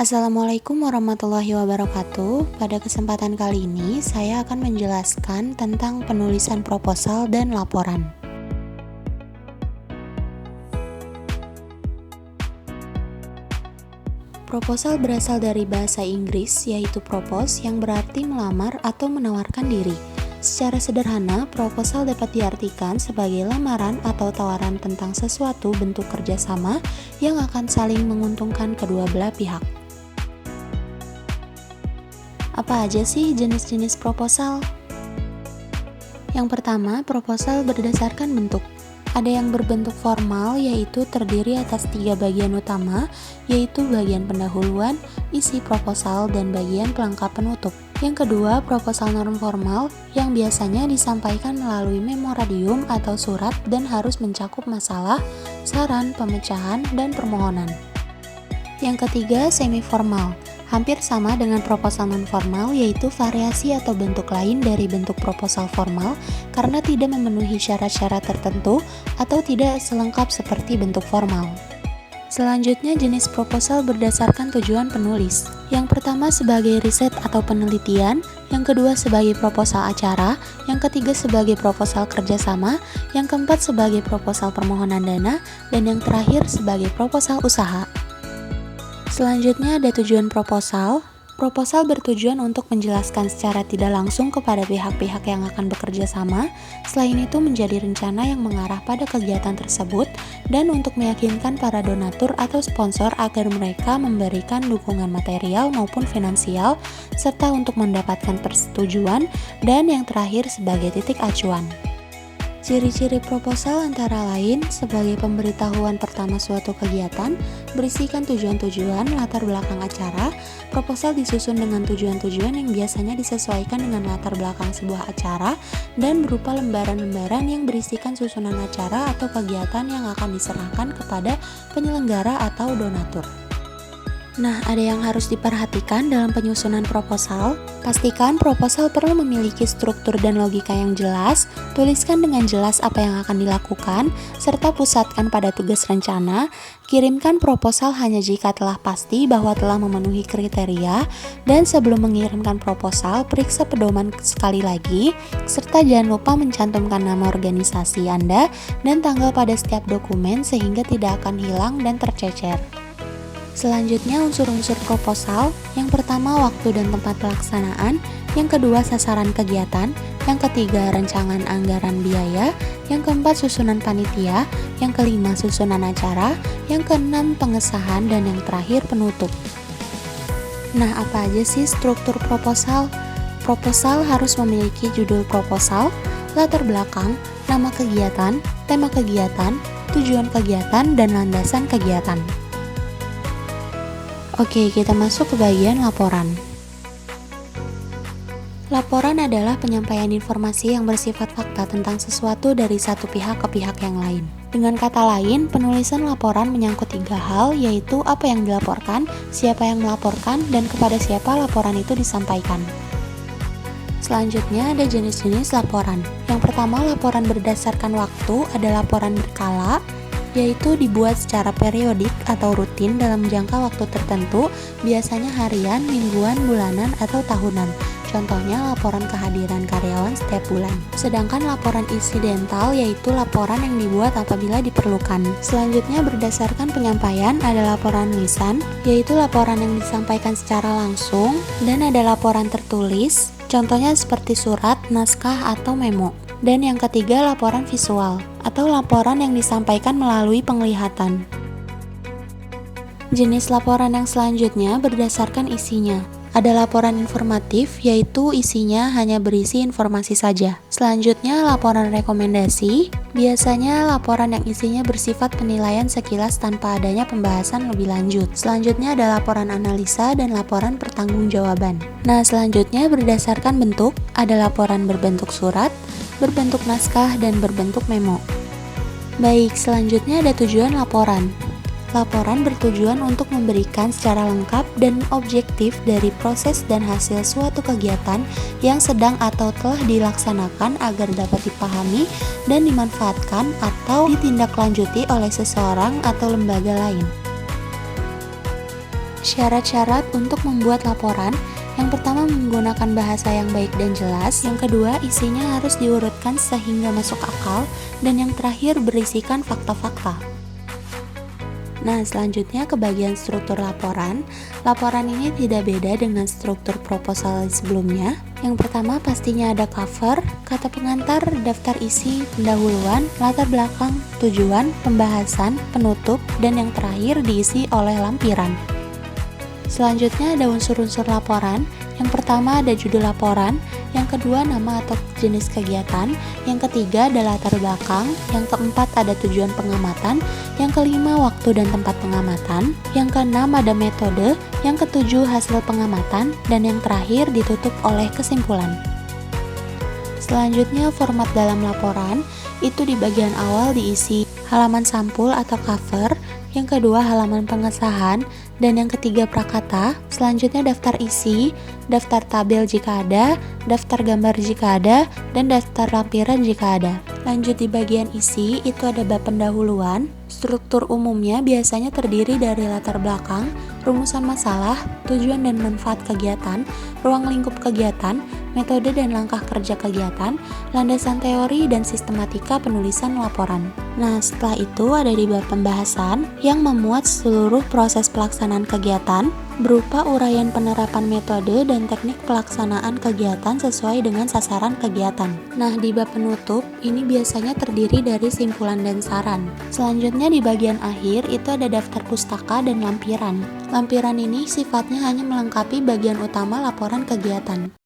Assalamualaikum warahmatullahi wabarakatuh. Pada kesempatan kali ini, saya akan menjelaskan tentang penulisan proposal dan laporan. Proposal berasal dari bahasa Inggris, yaitu propose, yang berarti melamar atau menawarkan diri. Secara sederhana, proposal dapat diartikan sebagai lamaran atau tawaran tentang sesuatu bentuk kerjasama yang akan saling menguntungkan kedua belah pihak. Apa aja sih jenis-jenis proposal? Yang pertama, proposal berdasarkan bentuk. Ada yang berbentuk formal, yaitu terdiri atas 3 bagian utama, yaitu bagian pendahuluan, isi proposal, dan bagian pelengkap penutup. Yang kedua, proposal non-formal, yang biasanya disampaikan melalui memoradium atau surat dan harus mencakup masalah, saran, pemecahan, dan permohonan. Yang ketiga, semi-formal. Hampir sama dengan proposal non-formal, yaitu variasi atau bentuk lain dari bentuk proposal formal karena tidak memenuhi syarat-syarat tertentu atau tidak selengkap seperti bentuk formal. Selanjutnya, jenis proposal berdasarkan tujuan penulis. Yang pertama sebagai riset atau penelitian, yang kedua sebagai proposal acara, yang ketiga sebagai proposal kerjasama, yang keempat sebagai proposal permohonan dana, dan yang terakhir sebagai proposal usaha. Selanjutnya ada tujuan proposal. Proposal bertujuan untuk menjelaskan secara tidak langsung kepada pihak-pihak yang akan bekerja sama. Selain itu menjadi rencana yang mengarah pada kegiatan tersebut dan untuk meyakinkan para donatur atau sponsor agar mereka memberikan dukungan material maupun finansial serta untuk mendapatkan persetujuan, dan yang terakhir sebagai titik acuan. Ciri-ciri proposal antara lain sebagai pemberitahuan pertama suatu kegiatan, berisikan tujuan-tujuan, latar belakang acara. Proposal disusun dengan tujuan-tujuan yang biasanya disesuaikan dengan latar belakang sebuah acara dan berupa lembaran-lembaran yang berisikan susunan acara atau kegiatan yang akan diserahkan kepada penyelenggara atau donatur. Nah, ada yang harus diperhatikan dalam penyusunan proposal. Pastikan proposal perlu memiliki struktur dan logika yang jelas, tuliskan dengan jelas apa yang akan dilakukan, serta pusatkan pada tugas rencana. Kirimkan proposal hanya jika telah pasti bahwa telah memenuhi kriteria, dan sebelum mengirimkan proposal, periksa pedoman sekali lagi, serta jangan lupa mencantumkan nama organisasi Anda dan tanggal pada setiap dokumen sehingga tidak akan hilang dan tercecer. Selanjutnya unsur-unsur proposal. Yang pertama waktu dan tempat pelaksanaan, yang kedua sasaran kegiatan, yang ketiga rancangan anggaran biaya, yang keempat susunan panitia, yang kelima susunan acara, yang keenam pengesahan, dan yang terakhir penutup. Nah, apa aja sih struktur proposal? Proposal harus memiliki judul proposal, latar belakang, nama kegiatan, tema kegiatan, tujuan kegiatan, dan landasan kegiatan. Oke, kita masuk ke bagian laporan. Laporan adalah penyampaian informasi yang bersifat fakta tentang sesuatu dari satu pihak ke pihak yang lain. Dengan kata lain, penulisan laporan menyangkut 3 hal, yaitu apa yang dilaporkan, siapa yang melaporkan, dan kepada siapa laporan itu disampaikan. Selanjutnya ada jenis-jenis laporan. Yang pertama, laporan berdasarkan waktu, ada laporan berkala, yaitu dibuat secara periodik atau rutin dalam jangka waktu tertentu, biasanya harian, mingguan, bulanan, atau tahunan. Contohnya laporan kehadiran karyawan setiap bulan. Sedangkan laporan insidental yaitu laporan yang dibuat apabila diperlukan. Selanjutnya berdasarkan penyampaian ada laporan lisan, yaitu laporan yang disampaikan secara langsung, dan ada laporan tertulis, contohnya seperti surat, naskah, atau memo. Dan yang ketiga laporan visual, atau laporan yang disampaikan melalui penglihatan. Jenis laporan yang selanjutnya berdasarkan isinya. Ada laporan informatif, yaitu isinya hanya berisi informasi saja. Selanjutnya laporan rekomendasi, biasanya laporan yang isinya bersifat penilaian sekilas tanpa adanya pembahasan lebih lanjut. Selanjutnya ada laporan analisa dan laporan pertanggungjawaban. Nah, selanjutnya berdasarkan bentuk, ada laporan berbentuk surat, berbentuk naskah, dan berbentuk memo. Baik, selanjutnya ada tujuan laporan. Laporan bertujuan untuk memberikan secara lengkap dan objektif dari proses dan hasil suatu kegiatan yang sedang atau telah dilaksanakan agar dapat dipahami dan dimanfaatkan atau ditindaklanjuti oleh seseorang atau lembaga lain. Syarat-syarat untuk membuat laporan. Yang pertama, menggunakan bahasa yang baik dan jelas. Yang kedua, isinya harus diurutkan sehingga masuk akal. Dan yang terakhir, berisikan fakta-fakta. Nah, selanjutnya ke bagian struktur laporan. Laporan ini tidak beda dengan struktur proposal sebelumnya. Yang pertama, pastinya ada cover, kata pengantar, daftar isi, pendahuluan, latar belakang, tujuan, pembahasan, penutup, dan yang terakhir diisi oleh lampiran. Selanjutnya ada unsur-unsur laporan. Yang pertama ada judul laporan, yang kedua nama atau jenis kegiatan, yang ketiga ada latar belakang, yang keempat ada tujuan pengamatan, yang kelima waktu dan tempat pengamatan, yang keenam ada metode, yang ketujuh hasil pengamatan, dan yang terakhir ditutup oleh kesimpulan. Selanjutnya format dalam laporan, itu di bagian awal diisi halaman sampul atau cover, yang kedua halaman pengesahan, dan yang ketiga prakata. Selanjutnya daftar isi, daftar tabel jika ada, daftar gambar jika ada, dan daftar lampiran jika ada. Lanjut di bagian isi, itu ada bab pendahuluan. Struktur umumnya biasanya terdiri dari latar belakang, rumusan masalah, tujuan dan manfaat kegiatan, ruang lingkup kegiatan, metode dan langkah kerja kegiatan, landasan teori dan sistematika penulisan laporan. Nah, setelah itu ada di bab pembahasan yang memuat seluruh proses pelaksanaan kegiatan berupa uraian penerapan metode dan teknik pelaksanaan kegiatan sesuai dengan sasaran kegiatan. Nah, di bab penutup ini biasanya terdiri dari simpulan dan saran. Selanjutnya di bagian akhir itu ada daftar pustaka dan lampiran. Lampiran ini sifatnya hanya melengkapi bagian utama laporan kegiatan.